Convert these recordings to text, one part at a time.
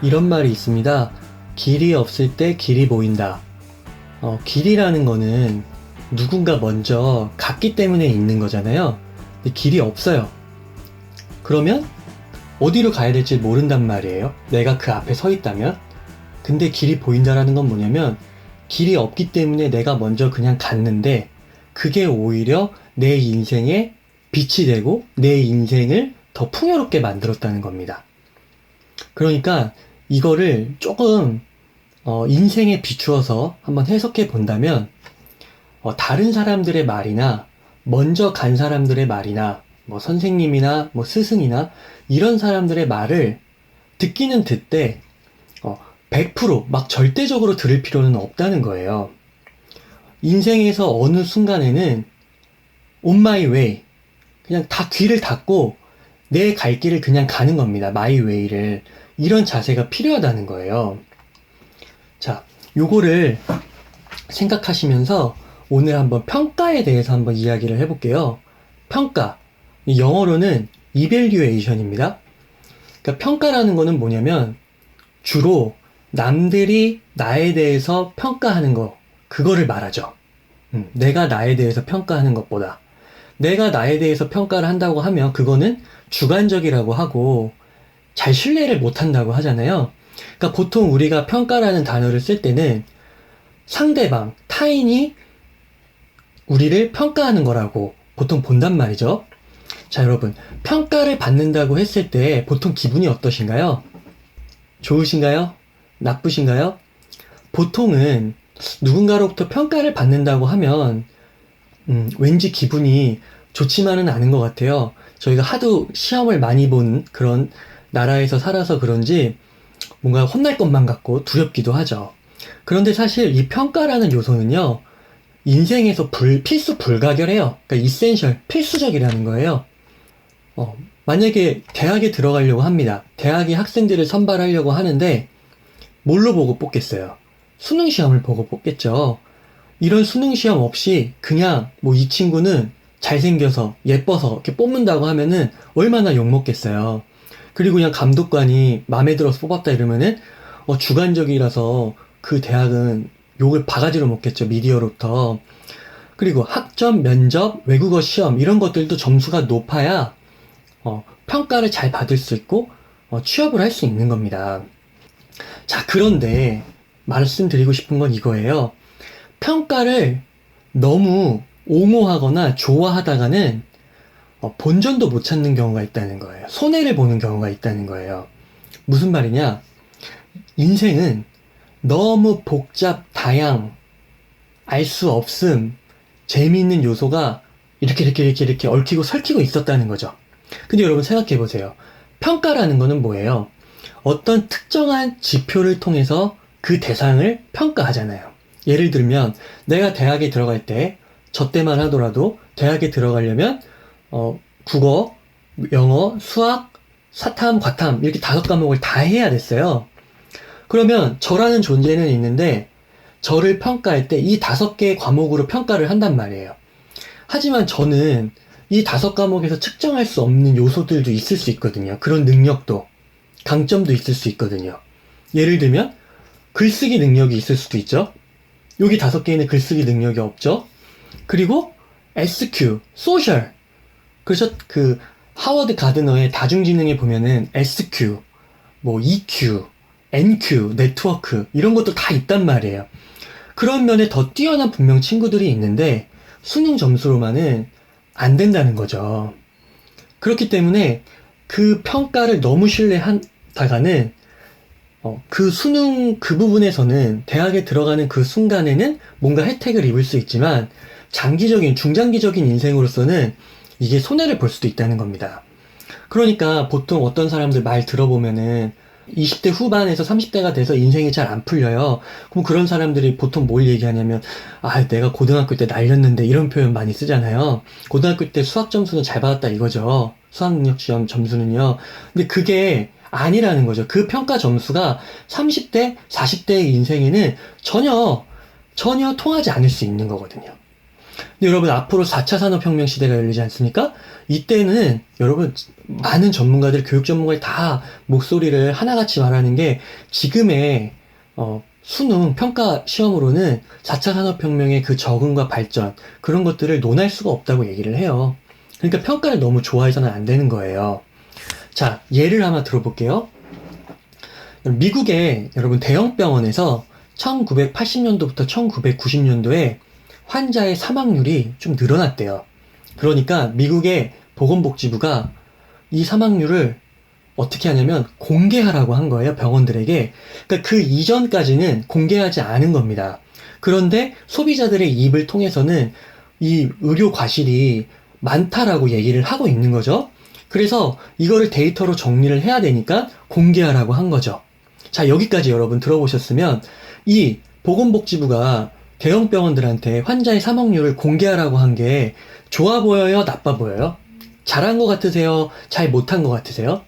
이런 말이 있습니다. 길이 없을 때 길이 보인다. 길이라는 거는 누군가 먼저 갔기 때문에 있는 거잖아요. 근데 길이 없어요. 그러면 어디로 가야 될지 모른단 말이에요. 내가 그 앞에 서 있다면. 근데 길이 보인다라는 건 뭐냐면 길이 없기 때문에 내가 먼저 그냥 갔는데 그게 오히려 내 인생에 빛이 되고 내 인생을 더 풍요롭게 만들었다는 겁니다. 그러니까 이거를 조금 인생에 비추어서 한번 해석해 본다면 다른 사람들의 말이나 먼저 간 사람들의 말이나 뭐 선생님이나 뭐 스승이나 이런 사람들의 말을 듣기는 듣되 100%막 절대적으로 들을 필요는 없다는 거예요. 인생에서 어느 순간에는 on my way 그냥 다 귀를 닫고 내 갈 길을 그냥 가는 겁니다. my way를. 이런 자세가 필요하다는 거예요. 자, 요거를 생각하시면서 오늘 한번 평가에 대해서 한번 이야기를 해볼게요. 평가. 영어로는 evaluation입니다. 그러니까 평가라는 거는 뭐냐면 주로 남들이 나에 대해서 평가하는 거, 그거를 말하죠. 내가 나에 대해서 평가하는 것보다. 내가 나에 대해서 평가를 한다고 하면 그거는 주관적이라고 하고 잘 신뢰를 못한다고 하잖아요. 그러니까 보통 우리가 평가라는 단어를 쓸 때는 상대방, 타인이 우리를 평가하는 거라고 보통 본단 말이죠. 자, 여러분, 평가를 받는다고 했을 때 보통 기분이 어떠신가요? 좋으신가요? 나쁘신가요? 보통은 누군가로부터 평가를 받는다고 하면 왠지 기분이 좋지만은 않은 것 같아요. 저희가 하도 시험을 많이 본 그런 나라에서 살아서 그런지 뭔가 혼날 것만 같고 두렵기도 하죠. 그런데 사실 이 평가라는 요소는요, 인생에서 필수 불가결해요. 그러니까 이센셜, 필수적이라는 거예요. 만약에 대학에 들어가려고 합니다. 대학이 학생들을 선발하려고 하는데 뭘로 보고 뽑겠어요? 수능 시험을 보고 뽑겠죠. 이런 수능 시험 없이 그냥 뭐 이 친구는 잘생겨서 예뻐서 이렇게 뽑는다고 하면은 얼마나 욕먹겠어요. 그리고 그냥 감독관이 마음에 들어서 뽑았다 이러면은 주관적이라서 그 대학은 욕을 바가지로 먹겠죠. 미디어로부터. 그리고 학점, 면접, 외국어 시험 이런 것들도 점수가 높아야 평가를 잘 받을 수 있고 취업을 할 수 있는 겁니다. 자, 그런데 말씀드리고 싶은 건 이거예요. 평가를 너무 옹호하거나 좋아하다가는 본전도 못 찾는 경우가 있다는 거예요. 손해를 보는 경우가 있다는 거예요. 무슨 말이냐? 인생은 너무 복잡, 다양, 알 수 없음, 재미있는 요소가 이렇게 얽히고 설키고 있었다는 거죠. 근데 여러분 생각해 보세요. 평가라는 거는 뭐예요? 어떤 특정한 지표를 통해서 그 대상을 평가하잖아요. 예를 들면 내가 대학에 들어갈 때 저 때만 하더라도 대학에 들어가려면 국어, 영어, 수학, 사탐, 과탐 이렇게 5과목을 다 해야 됐어요. 그러면 저라는 존재는 있는데 저를 평가할 때 이 5개의 과목으로 평가를 한단 말이에요. 하지만 저는 이 5과목에서 측정할 수 없는 요소들도 있을 수 있거든요. 그런 능력도, 강점도 있을 수 있거든요. 예를 들면 글쓰기 능력이 있을 수도 있죠. 여기 5개에는 글쓰기 능력이 없죠. 그리고 SQ, 소셜. 그래서 그 하워드 가드너의 다중지능에 보면은 SQ, 뭐 EQ, NQ, 네트워크 이런 것도 다 있단 말이에요. 그런 면에 더 뛰어난 분명 친구들이 있는데 수능 점수로만은 안 된다는 거죠. 그렇기 때문에 그 평가를 너무 신뢰하다가는 그 수능 그 부분에서는 대학에 들어가는 그 순간에는 뭔가 혜택을 입을 수 있지만 장기적인, 중장기적인 인생으로서는 이게 손해를 볼 수도 있다는 겁니다. 그러니까 보통 어떤 사람들 말 들어보면은 20대 후반에서 30대가 돼서 인생이 잘 안 풀려요. 그럼 그런 사람들이 보통 뭘 얘기하냐면 내가 고등학교 때 날렸는데 이런 표현 많이 쓰잖아요. 고등학교 때 수학 점수는 잘 받았다 이거죠. 수학능력시험 점수는요. 근데 그게 아니라는 거죠. 그 평가 점수가 30대, 40대의 인생에는 전혀 통하지 않을 수 있는 거거든요. 근데 여러분 앞으로 4차 산업혁명 시대가 열리지 않습니까? 이때는 여러분 많은 전문가들, 교육 전문가들 다 목소리를 하나같이 말하는 게 지금의 수능 평가 시험으로는 4차 산업혁명의 그 적응과 발전 그런 것들을 논할 수가 없다고 얘기를 해요. 그러니까 평가를 너무 좋아해서는 안 되는 거예요. 자, 예를 하나 들어볼게요. 미국의 여러분 대형 병원에서 1980년도부터 1990년도에 환자의 사망률이 좀 늘어났대요. 그러니까 미국의 보건복지부가 이 사망률을 어떻게 하냐면 공개하라고 한 거예요, 병원들에게. 그러니까 그 이전까지는 공개하지 않은 겁니다. 그런데 소비자들의 입을 통해서는 이 의료 과실이 많다라고 얘기를 하고 있는 거죠. 그래서 이거를 데이터로 정리를 해야 되니까 공개하라고 한 거죠. 자, 여기까지 여러분 들어보셨으면 이 보건복지부가 대형 병원들한테 환자의 사망률을 공개하라고 한 게 좋아 보여요? 나빠 보여요? 잘한 것 같으세요? 잘 못한 것 같으세요?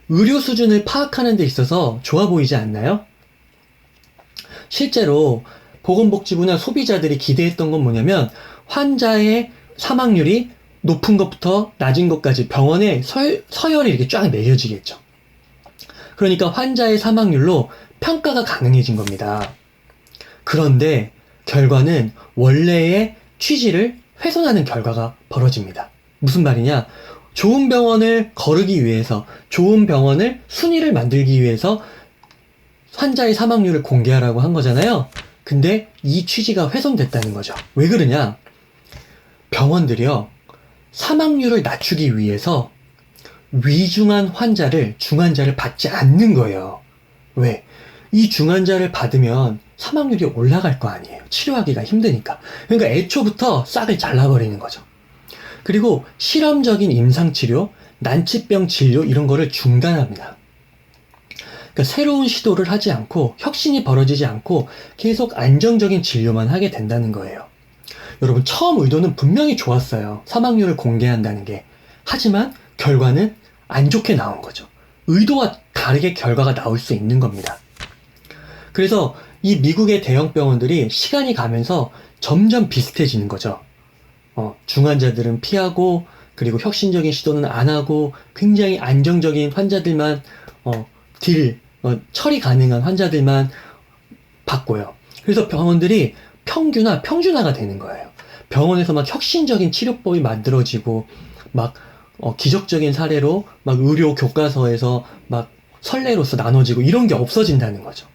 의료 수준을 파악하는 데 있어서 좋아 보이지 않나요? 실제로 보건복지부나 소비자들이 기대했던 건 뭐냐면 환자의 사망률이 높은 것부터 낮은 것까지 병원에 서열이 이렇게 쫙 매겨지겠죠. 그러니까 환자의 사망률로 평가가 가능해진 겁니다. 그런데 결과는 원래의 취지를 훼손하는 결과가 벌어집니다. 무슨 말이냐? 좋은 병원을 거르기 위해서, 좋은 병원을 순위를 만들기 위해서 환자의 사망률을 공개하라고 한 거잖아요. 근데 이 취지가 훼손됐다는 거죠. 왜 그러냐? 병원들이요, 사망률을 낮추기 위해서 위중한 중환자를 받지 않는 거예요. 왜? 이 중환자를 받으면 사망률이 올라갈 거 아니에요. 치료하기가 힘드니까. 그러니까 애초부터 싹을 잘라버리는 거죠. 그리고 실험적인 임상치료, 난치병 진료 이런 거를 중단합니다. 그러니까 새로운 시도를 하지 않고 혁신이 벌어지지 않고 계속 안정적인 진료만 하게 된다는 거예요. 여러분 처음 의도는 분명히 좋았어요. 사망률을 공개한다는 게. 하지만 결과는 안 좋게 나온 거죠. 의도와 다르게 결과가 나올 수 있는 겁니다. 그래서 이 미국의 대형 병원들이 시간이 가면서 점점 비슷해지는 거죠. 중환자들은 피하고 그리고 혁신적인 시도는 안 하고 굉장히 안정적인 환자들만 처리 가능한 환자들만 받고요. 그래서 병원들이 평준화가 되는 거예요. 병원에서 막 혁신적인 치료법이 만들어지고 막 기적적인 사례로 막 의료 교과서에서 막 선례로서 나눠지고 이런 게 없어진다는 거죠.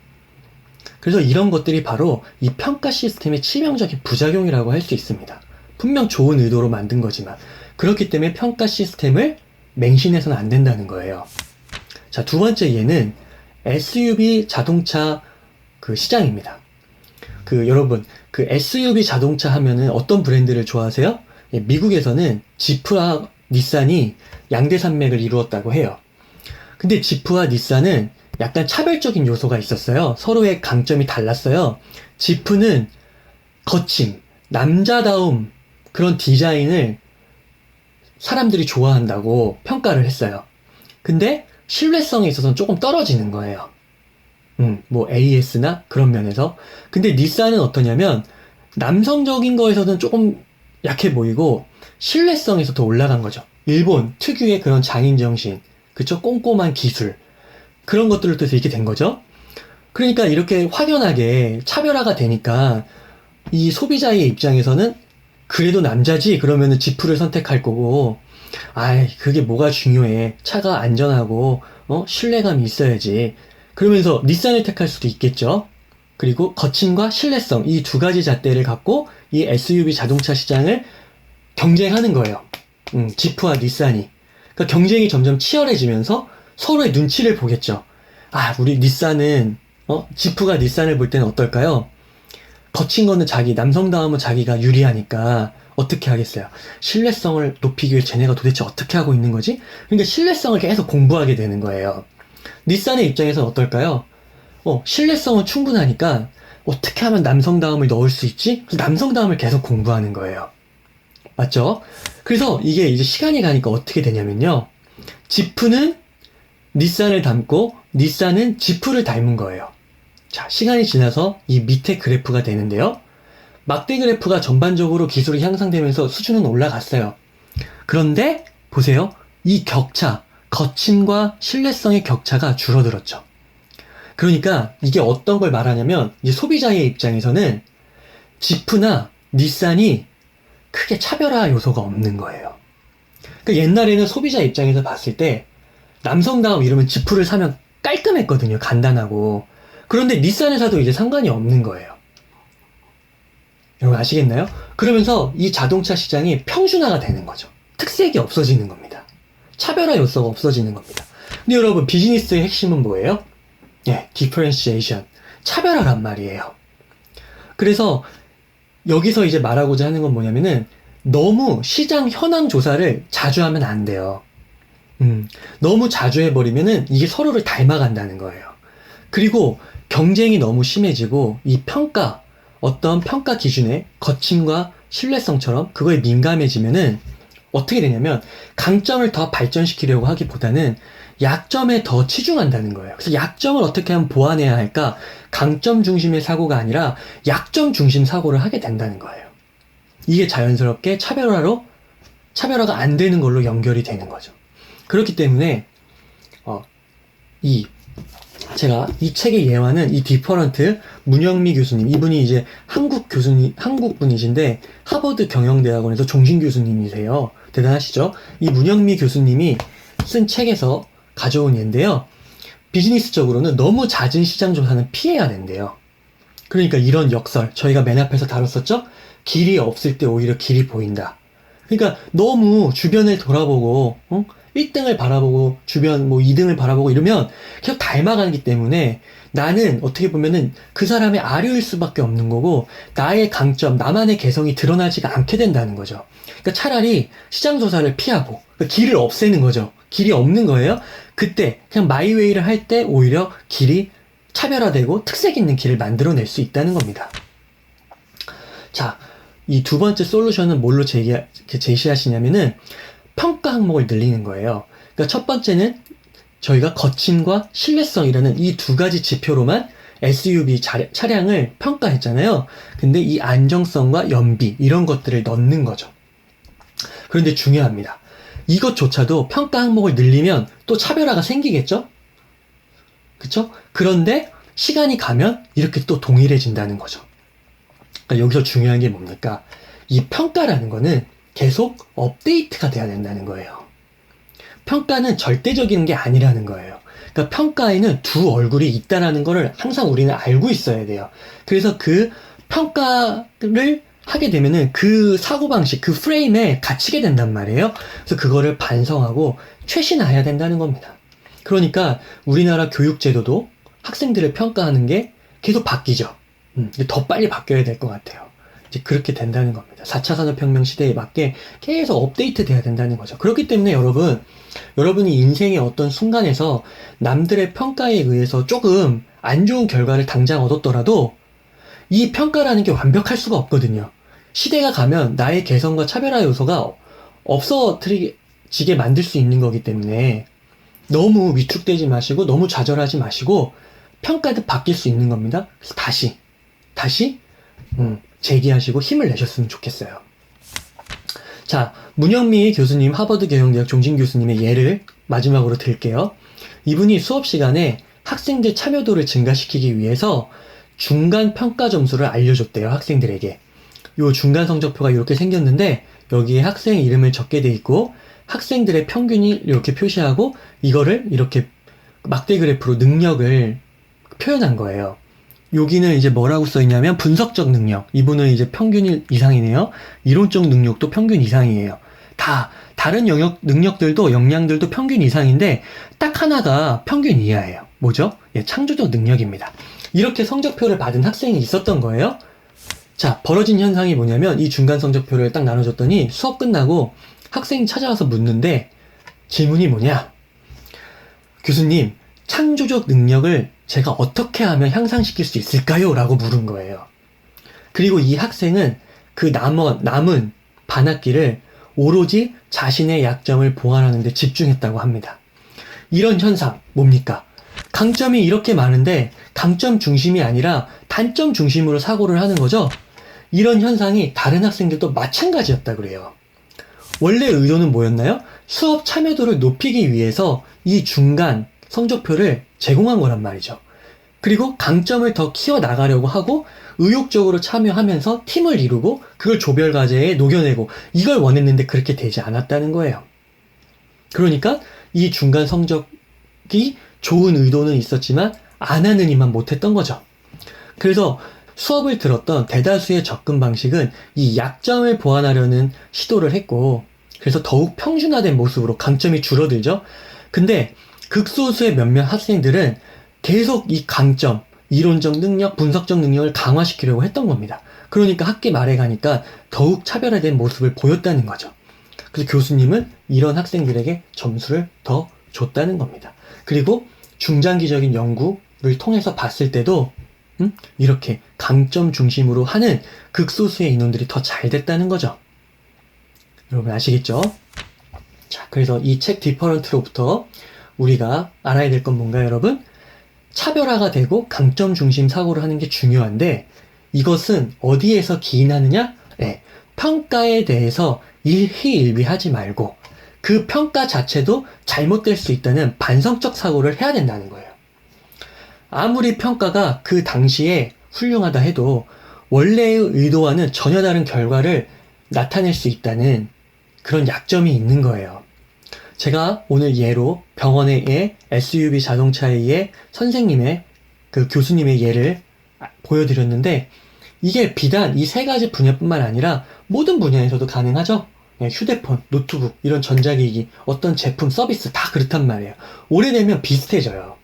그래서 이런 것들이 바로 이 평가 시스템의 치명적인 부작용이라고 할 수 있습니다. 분명 좋은 의도로 만든 거지만 그렇기 때문에 평가 시스템을 맹신해서는 안 된다는 거예요. 자, 두 번째 예는 SUV 자동차 그 시장입니다. 여러분, SUV 자동차 하면은 어떤 브랜드를 좋아하세요? 미국에서는 지프와 닛산이 양대 산맥을 이루었다고 해요. 근데 지프와 닛산은 약간 차별적인 요소가 있었어요. 서로의 강점이 달랐어요. 지프는 거침, 남자다움, 그런 디자인을 사람들이 좋아한다고 평가를 했어요. 근데 신뢰성에 있어서는 조금 떨어지는 거예요. AS나 그런 면에서. 근데 닛산은 어떠냐면 남성적인 거에서는 조금 약해 보이고 신뢰성에서 더 올라간 거죠. 일본 특유의 그런 장인정신, 그쵸? 꼼꼼한 기술, 그런 것들을 통해서 이렇게 된 거죠. 그러니까 이렇게 확연하게 차별화가 되니까 이 소비자의 입장에서는 그래도 남자지 그러면은 지프를 선택할 거고, 그게 뭐가 중요해. 차가 안전하고 신뢰감이 있어야지. 그러면서 닛산을 택할 수도 있겠죠. 그리고 거침과 신뢰성, 이 두 가지 잣대를 갖고 이 SUV 자동차 시장을 경쟁하는 거예요. 지프와 닛산이. 그러니까 경쟁이 점점 치열해지면서 서로의 눈치를 보겠죠. 우리 닛산은 지프가 닛산을 볼 때는 어떨까요? 거친 거는 남성다움은 자기가 유리하니까 어떻게 하겠어요? 신뢰성을 높이기 위해 쟤네가 도대체 어떻게 하고 있는 거지? 그러니까 신뢰성을 계속 공부하게 되는 거예요. 닛산의 입장에서는 어떨까요? 신뢰성은 충분하니까 어떻게 하면 남성다움을 넣을 수 있지? 그래서 남성다움을 계속 공부하는 거예요. 맞죠? 그래서 이게 이제 시간이 가니까 어떻게 되냐면요. 지프는 닛산을 닮고 닛산은 지프를 닮은 거예요. 자, 시간이 지나서 이 밑에 그래프가 되는데요. 막대 그래프가 전반적으로 기술이 향상되면서 수준은 올라갔어요. 그런데 보세요. 이 격차, 거침과 신뢰성의 격차가 줄어들었죠. 그러니까 이게 어떤 걸 말하냐면 이제 소비자의 입장에서는 지프나 닛산이 크게 차별화 요소가 없는 거예요. 그러니까 옛날에는 소비자 입장에서 봤을 때 남성다움 이러면 지프를 사면 깔끔했거든요. 간단하고. 그런데 닛산을 사도 이제 상관이 없는 거예요. 여러분 아시겠나요? 그러면서 이 자동차 시장이 평준화가 되는 거죠. 특색이 없어지는 겁니다. 차별화 요소가 없어지는 겁니다. 근데 여러분 비즈니스의 핵심은 뭐예요? differentiation. 차별화란 말이에요. 그래서 여기서 이제 말하고자 하는 건 뭐냐면은 너무 시장 현황 조사를 자주 하면 안 돼요. 너무 자주 해버리면은 이게 서로를 닮아간다는 거예요. 그리고 경쟁이 너무 심해지고 이 평가, 어떤 평가 기준의 거침과 신뢰성처럼 그거에 민감해지면은 어떻게 되냐면 강점을 더 발전시키려고 하기보다는 약점에 더 치중한다는 거예요. 그래서 약점을 어떻게 하면 보완해야 할까? 강점 중심의 사고가 아니라 약점 중심 사고를 하게 된다는 거예요. 이게 자연스럽게 차별화가 안 되는 걸로 연결이 되는 거죠. 그렇기 때문에 제가 이 책의 예화는 이 디퍼런트 문영미 교수님, 이분이 이제 한국 분이신데 하버드 경영대학원에서 종신 교수님이세요. 대단하시죠? 이 문영미 교수님이 쓴 책에서 가져온 예인데요. 비즈니스적으로는 너무 잦은 시장 조사는 피해야 된대요. 그러니까 이런 역설, 저희가 맨 앞에서 다뤘었죠? 길이 없을 때 오히려 길이 보인다. 그러니까 너무 주변을 돌아보고 1등을 바라보고 주변 2등을 바라보고 이러면 계속 닮아가기 때문에 나는 어떻게 보면은 그 사람의 아류일 수밖에 없는 거고 나의 강점, 나만의 개성이 드러나지가 않게 된다는 거죠. 그러니까 차라리 시장 조사를 피하고 그러니까 길을 없애는 거죠. 길이 없는 거예요. 그때 그냥 마이웨이를 할 때 오히려 길이 차별화되고 특색 있는 길을 만들어낼 수 있다는 겁니다. 자, 이 두 번째 솔루션은 뭘로 제시하시냐면은 평가 항목을 늘리는 거예요. 그러니까 첫 번째는 저희가 거침과 신뢰성이라는 이 두 가지 지표로만 SUV 차량을 평가했잖아요. 근데 이 안정성과 연비 이런 것들을 넣는 거죠. 그런데 중요합니다. 이것조차도 평가 항목을 늘리면 또 차별화가 생기겠죠? 그쵸? 그런데 시간이 가면 이렇게 또 동일해진다는 거죠. 그러니까 여기서 중요한 게 뭡니까? 이 평가라는 거는 계속 업데이트가 돼야 된다는 거예요. 평가는 절대적인 게 아니라는 거예요. 그러니까 평가에는 두 얼굴이 있다라는 거를 항상 우리는 알고 있어야 돼요. 그래서 그 평가를 하게 되면은 그 사고방식, 그 프레임에 갇히게 된단 말이에요. 그래서 그거를 반성하고 최신화해야 된다는 겁니다. 그러니까 우리나라 교육제도도 학생들을 평가하는 게 계속 바뀌죠. 더 빨리 바뀌어야 될 것 같아요. 이제 그렇게 된다는 겁니다. 4차 산업혁명 시대에 맞게 계속 업데이트 돼야 된다는 거죠. 그렇기 때문에 여러분이 인생의 어떤 순간에서 남들의 평가에 의해서 조금 안 좋은 결과를 당장 얻었더라도 이 평가라는 게 완벽할 수가 없거든요. 시대가 가면 나의 개성과 차별화 요소가 없어지게 만들 수 있는 거기 때문에 너무 위축되지 마시고 너무 좌절하지 마시고 평가도 바뀔 수 있는 겁니다. 그래서 다시 재기하시고 힘을 내셨으면 좋겠어요. 자, 문영미 교수님, 하버드 경영대학 종신 교수님의 예를 마지막으로 들게요. 이분이 수업 시간에 학생들 참여도를 증가시키기 위해서 중간 평가 점수를 알려줬대요. 학생들에게. 요 중간 성적표가 이렇게 생겼는데 여기에 학생 이름을 적게 돼 있고 학생들의 평균이 이렇게 표시하고 이거를 이렇게 막대 그래프로 능력을 표현한 거예요. 여기는 이제 뭐라고 써있냐면 분석적 능력. 이분은 이제 평균 이상이네요. 이론적 능력도 평균 이상이에요. 다른 능력들도 역량들도 평균 이상인데 딱 하나가 평균 이하예요. 뭐죠? 창조적 능력입니다. 이렇게 성적표를 받은 학생이 있었던 거예요. 자, 벌어진 현상이 뭐냐면 이 중간 성적표를 딱 나눠줬더니 수업 끝나고 학생이 찾아와서 묻는데 질문이 뭐냐? 교수님, 창조적 능력을 제가 어떻게 하면 향상시킬 수 있을까요? 라고 물은 거예요. 그리고 이 학생은 그 남은 반학기를 오로지 자신의 약점을 보완하는 데 집중했다고 합니다. 이런 현상 뭡니까? 강점이 이렇게 많은데 강점 중심이 아니라 단점 중심으로 사고를 하는 거죠. 이런 현상이 다른 학생들도 마찬가지였다 그래요. 원래 의도는 뭐였나요? 수업 참여도를 높이기 위해서 이 중간 성적표를 제공한 거란 말이죠. 그리고 강점을 더 키워나가려고 하고 의욕적으로 참여하면서 팀을 이루고 그걸 조별과제에 녹여내고 이걸 원했는데 그렇게 되지 않았다는 거예요. 그러니까 이 중간 성적이 좋은 의도는 있었지만 안 하는 이만 못했던 거죠. 그래서 수업을 들었던 대다수의 접근 방식은 이 약점을 보완하려는 시도를 했고, 그래서 더욱 평준화된 모습으로 강점이 줄어들죠. 근데 극소수의 몇몇 학생들은 계속 이 강점, 이론적 능력, 분석적 능력을 강화시키려고 했던 겁니다. 그러니까 학기 말에 가니까 더욱 차별화된 모습을 보였다는 거죠. 그래서 교수님은 이런 학생들에게 점수를 더 줬다는 겁니다. 그리고 중장기적인 연구를 통해서 봤을 때도 이렇게 강점 중심으로 하는 극소수의 인원들이 더 잘 됐다는 거죠. 여러분 아시겠죠? 자, 그래서 이 책 디퍼런트로부터 우리가 알아야 될 건 뭔가요, 여러분? 차별화가 되고 강점 중심 사고를 하는 게 중요한데, 이것은 어디에서 기인하느냐? 네, 평가에 대해서 일희일비하지 말고 그 평가 자체도 잘못될 수 있다는 반성적 사고를 해야 된다는 거예요. 아무리 평가가 그 당시에 훌륭하다 해도 원래의 의도와는 전혀 다른 결과를 나타낼 수 있다는 그런 약점이 있는 거예요. 제가 오늘 예로 병원의 SUV 자동차의 선생님의 그 교수님의 예를 보여드렸는데, 이게 비단 이 세 가지 분야뿐만 아니라 모든 분야에서도 가능하죠. 휴대폰, 노트북, 이런 전자기기, 어떤 제품, 서비스 다 그렇단 말이에요. 오래되면 비슷해져요.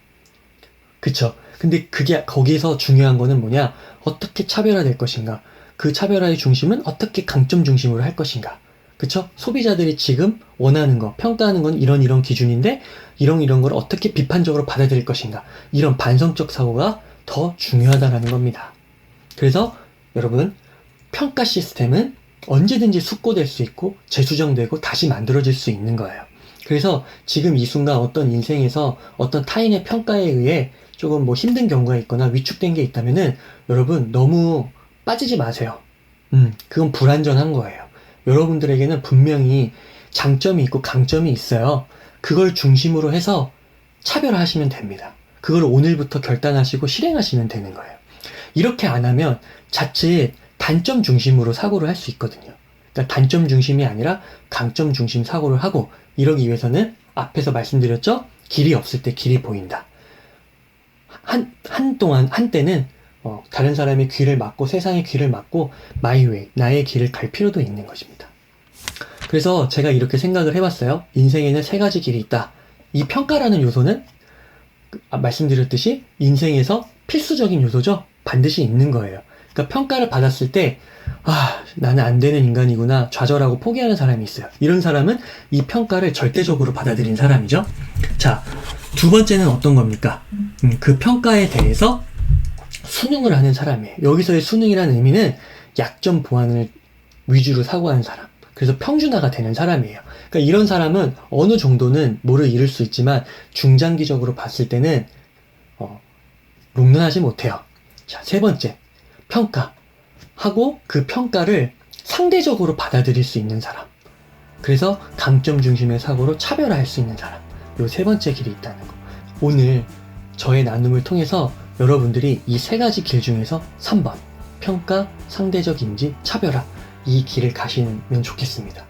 그쵸? 근데 그게 거기서 중요한 거는 뭐냐? 어떻게 차별화될 것인가? 그 차별화의 중심은 어떻게 강점 중심으로 할 것인가? 그쵸? 소비자들이 지금 원하는 거, 평가하는 건 이런 기준인데 이런 걸 어떻게 비판적으로 받아들일 것인가? 이런 반성적 사고가 더 중요하다라는 겁니다. 그래서 여러분, 평가 시스템은 언제든지 숙고될 수 있고 재수정되고 다시 만들어질 수 있는 거예요. 그래서 지금 이 순간 어떤 인생에서 어떤 타인의 평가에 의해 조금 뭐 힘든 경우가 있거나 위축된 게 있다면은 여러분 너무 빠지지 마세요. 그건 불완전한 거예요. 여러분들에게는 분명히 장점이 있고 강점이 있어요. 그걸 중심으로 해서 차별화하시면 됩니다. 그걸 오늘부터 결단하시고 실행하시면 되는 거예요. 이렇게 안 하면 자칫 단점 중심으로 사고를 할 수 있거든요. 그러니까 단점 중심이 아니라 강점 중심 사고를 하고, 이러기 위해서는 앞에서 말씀드렸죠? 길이 없을 때 길이 보인다. 한때는 다른 사람의 귀를 막고 세상의 귀를 막고 my way, 나의 길을 갈 필요도 있는 것입니다. 그래서 제가 이렇게 생각을 해봤어요. 인생에는 세 가지 길이 있다. 이 평가라는 요소는 말씀드렸듯이 인생에서 필수적인 요소죠. 반드시 있는 거예요. 그러니까 평가를 받았을 때 나는 안 되는 인간이구나 좌절하고 포기하는 사람이 있어요. 이런 사람은 이 평가를 절대적으로 받아들인 사람이죠. 자, 두 번째는 어떤 겁니까? 그 평가에 대해서 순응을 하는 사람이에요. 여기서의 순응이라는 의미는 약점 보완을 위주로 사고하는 사람. 그래서 평준화가 되는 사람이에요. 그러니까 이런 사람은 어느 정도는 뭐를 이룰 수 있지만 중장기적으로 봤을 때는 롱런하지 못해요. 자, 세 번째, 평가하고 그 평가를 상대적으로 받아들일 수 있는 사람. 그래서 강점 중심의 사고로 차별화할 수 있는 사람. 요 세 번째 길이 있다는 거. 오늘 저의 나눔을 통해서 여러분들이 이 세 가지 길 중에서 3번 평가, 상대적 인지, 차별화, 이 길을 가시면 좋겠습니다.